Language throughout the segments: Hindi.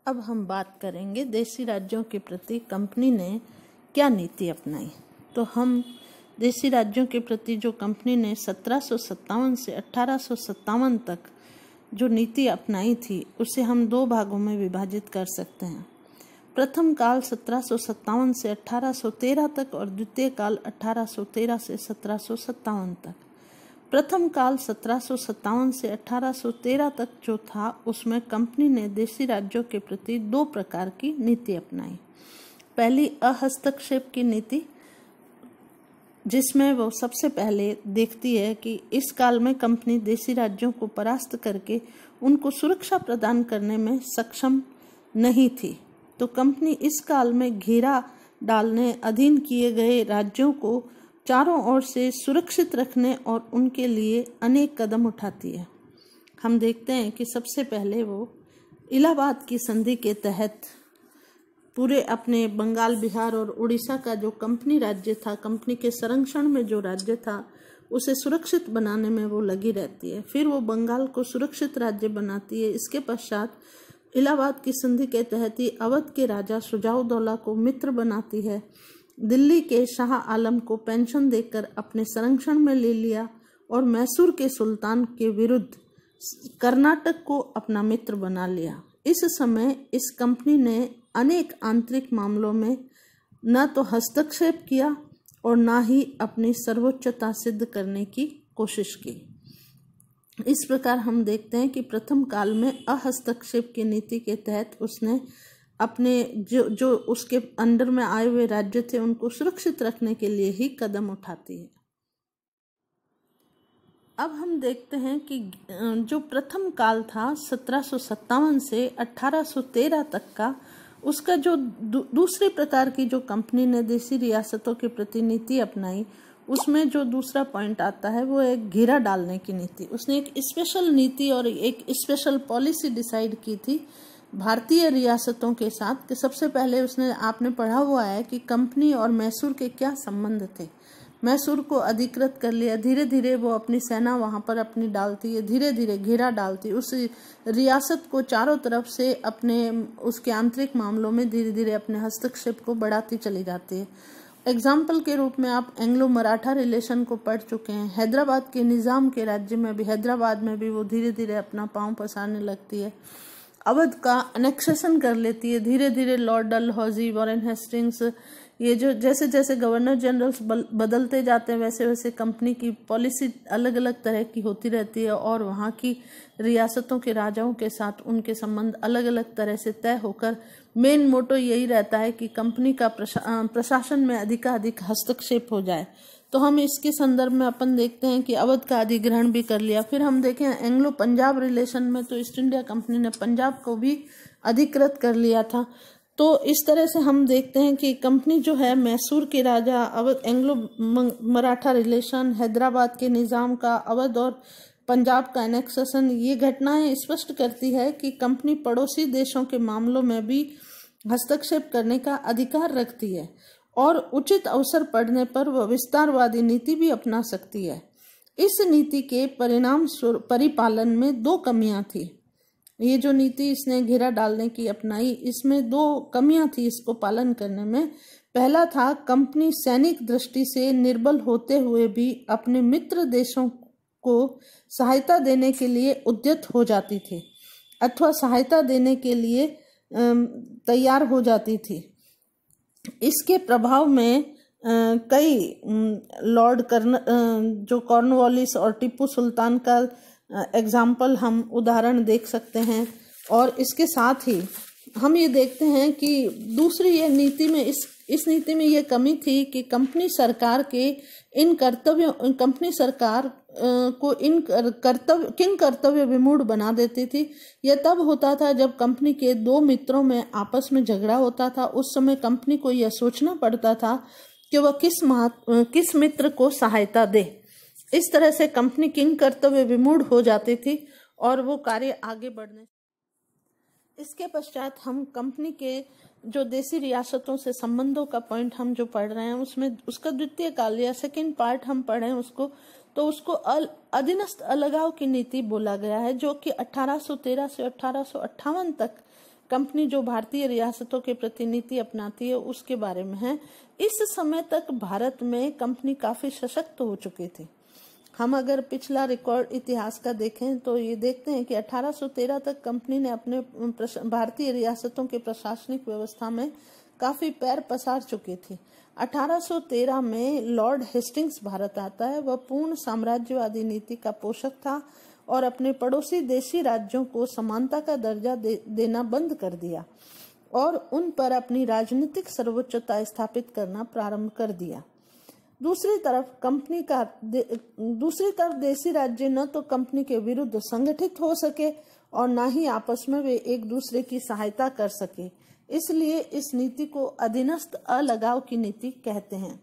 अब हम बात करेंगे देशी राज्यों के प्रति कंपनी ने क्या नीति अपनाई। तो हम देशी राज्यों के प्रति जो कंपनी ने 1757 से 1857 तक जो नीति अपनाई थी उसे हम दो भागों में विभाजित कर सकते हैं। प्रथम काल 1757 से 1813 तक और द्वितीय काल 1813 से 1757 तक। प्रथम काल 1757 से 1813 तक जो था उसमें कंपनी ने देशी राज्यों के प्रति दो प्रकार की नीति अपनाई। पहली अहस्तक्षेप की नीति, जिसमें वो सबसे पहले देखती है कि इस काल में कंपनी देशी राज्यों को परास्त करके उनको सुरक्षा प्रदान करने में सक्षम नहीं थी, तो कंपनी इस काल में घेरा डालने, अधीन किए गए राज्यों को चारों ओर से सुरक्षित रखने और उनके लिए अनेक कदम उठाती है। हम देखते हैं कि सबसे पहले वो इलाहाबाद की संधि के तहत पूरे अपने बंगाल, बिहार और उड़ीसा का जो कंपनी राज्य था, कंपनी के संरक्षण में जो राज्य था, उसे सुरक्षित बनाने में वो लगी रहती है। फिर वो बंगाल को सुरक्षित राज्य बनाती है। इसके पश्चात इलाहाबाद की संधि के तहत ही अवध के राजा शुजाउद्दौला को मित्र बनाती है। दिल्ली के शाह आलम को पेंशन देकर अपने संरक्षण में ले लिया और मैसूर के सुल्तान के विरुद्ध कर्नाटक को अपना मित्र बना लिया। इस समय इस कंपनी ने अनेक आंतरिक मामलों में न तो हस्तक्षेप किया और न ही अपनी सर्वोच्चता सिद्ध करने की कोशिश की। इस प्रकार हम देखते हैं कि प्रथम काल में अहस्तक्षेप की नीति के तहत उसने अपने जो उसके अंडर में आए हुए राज्य थे उनको सुरक्षित रखने के लिए ही कदम उठाती है। अब हम देखते हैं कि जो प्रथम काल था 1757 से 1813 तक का, उसका जो दूसरे प्रकार की जो कंपनी ने देशी रियासतों के प्रति नीति अपनाई, उसमें जो दूसरा पॉइंट आता है वो एक घेरा डालने की नीति। उसने एक स्पेशल नीति और एक स्पेशल पॉलिसी डिसाइड की थी भारतीय रियासतों के साथ। कि सबसे पहले आपने पढ़ा हुआ है कि कंपनी और मैसूर के क्या संबंध थे। मैसूर को अधिकृत कर लिया, धीरे धीरे वो अपनी सेना वहाँ पर अपनी डालती है, धीरे धीरे घेरा डालती, उस रियासत को चारों तरफ से अपने उसके आंतरिक मामलों में धीरे धीरे अपने हस्तक्षेप को बढ़ाती चली जाती है। एग्जाम्पल के रूप में आप एंग्लो मराठा रिलेशन को पढ़ चुके हैं। हैदराबाद के निज़ाम के राज्य में भी, हैदराबाद में भी वो धीरे धीरे अपना पांव पसारने लगती है। अवध का अनेक्सेशन कर लेती है धीरे धीरे। लॉर्ड डलहौजी, वॉरेन हेस्टिंग्स, ये जो जैसे जैसे गवर्नर जनरल्स बदलते जाते हैं वैसे वैसे कंपनी की पॉलिसी अलग अलग तरह की होती रहती है और वहाँ की रियासतों के राजाओं के साथ उनके संबंध अलग अलग तरह से तय होकर मेन मोटो यही रहता है कि कंपनी का प्रशासन में अधिकाधिक हस्तक्षेप हो जाए। तो हम इसके संदर्भ में अपन देखते हैं कि अवध का अधिग्रहण भी कर लिया। फिर हम देखें एंग्लो पंजाब रिलेशन में तो ईस्ट इंडिया कंपनी ने पंजाब को भी अधिकृत कर लिया था। तो इस तरह से हम देखते हैं कि कंपनी जो है मैसूर के राजा, अवध, एंग्लो मराठा रिलेशन, हैदराबाद के निज़ाम का, अवध और पंजाब का एनेक्सेशन, ये घटनाएं स्पष्ट करती है कि कंपनी पड़ोसी देशों के मामलों में भी हस्तक्षेप करने का अधिकार रखती है और उचित अवसर पड़ने पर वह विस्तारवादी नीति भी अपना सकती है। इस नीति के परिणाम परिपालन में दो कमियां थी। ये जो नीति इसने घेरा डालने की अपनाई, इसमें दो कमियां थी इसको पालन करने में। पहला था, कंपनी सैनिक दृष्टि से निर्बल होते हुए भी अपने मित्र देशों को सहायता देने के लिए उद्यत हो जाती थी अथवा सहायता देने के लिए तैयार हो जाती थी। इसके प्रभाव में कई लॉर्ड जो कॉर्नवालिस और टीपू सुल्तान का एग्जाम्पल हम उदाहरण देख सकते हैं। और इसके साथ ही हम ये देखते हैं कि दूसरी ये नीति में इस नीति में ये कमी थी कि कंपनी सरकार को किंग कर्तव्य विमूढ़ बना देती थी। यह तब होता था जब कंपनी के दो मित्रों में आपस में झगड़ा होता था। उस समय कंपनी को यह सोचना पड़ता था कि वह किस मित्र को सहायता दे। इस तरह से कंपनी किंग कर्तव्य विमूढ़ हो जाती थी और वो कार्य आगे बढ़ने। इसके पश्चात हम कंपनी के जो देशी रियासतों से संबंधों का पॉइंट हम जो पढ़ रहे हैं उसमें उसका द्वितीय काल या सेकेंड पार्ट हम पढ़ें उसको, तो उसको अधीनस्थ अलगाव की नीति बोला गया है, जो कि 1813 से 1858 तक कंपनी जो भारतीय रियासतों के प्रति नीति अपनाती है उसके बारे में है। इस समय तक भारत में कंपनी काफी सशक्त हो चुकी थी। हम अगर पिछला रिकॉर्ड इतिहास का देखें तो ये देखते हैं कि 1813 तक कंपनी ने अपने भारतीय रियासतों के प्रशासनिक व्यवस्था में काफी पैर पसार चुकी थी। 1813 में लॉर्ड हेस्टिंग्स भारत आता है। वह पूर्ण साम्राज्यवादी नीति का पोषक था और अपने पड़ोसी देशी राज्यों को समानता का दर्जा देना बंद कर दिया और उन पर अपनी राजनीतिक सर्वोच्चता स्थापित करना प्रारंभ कर दिया। दूसरी तरफ देशी राज्य न तो कंपनी के विरुद्ध संगठित हो सके और न ही आपस में वे एक दूसरे की सहायता कर सके। इसलिए इस नीति को अधीनस्थ अलगाव की नीति कहते हैं।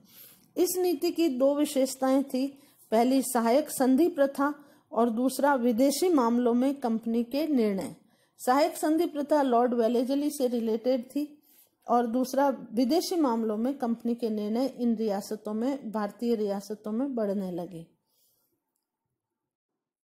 इस नीति की दो विशेषताएं थी, पहली सहायक संधि प्रथा और दूसरा विदेशी मामलों में कंपनी के निर्णय। सहायक संधि प्रथा लॉर्ड वेलेस्ली से रिलेटेड थी और दूसरा विदेशी मामलों में कंपनी के निर्णय इन रियासतों में, भारतीय रियासतों में बढ़ने लगे।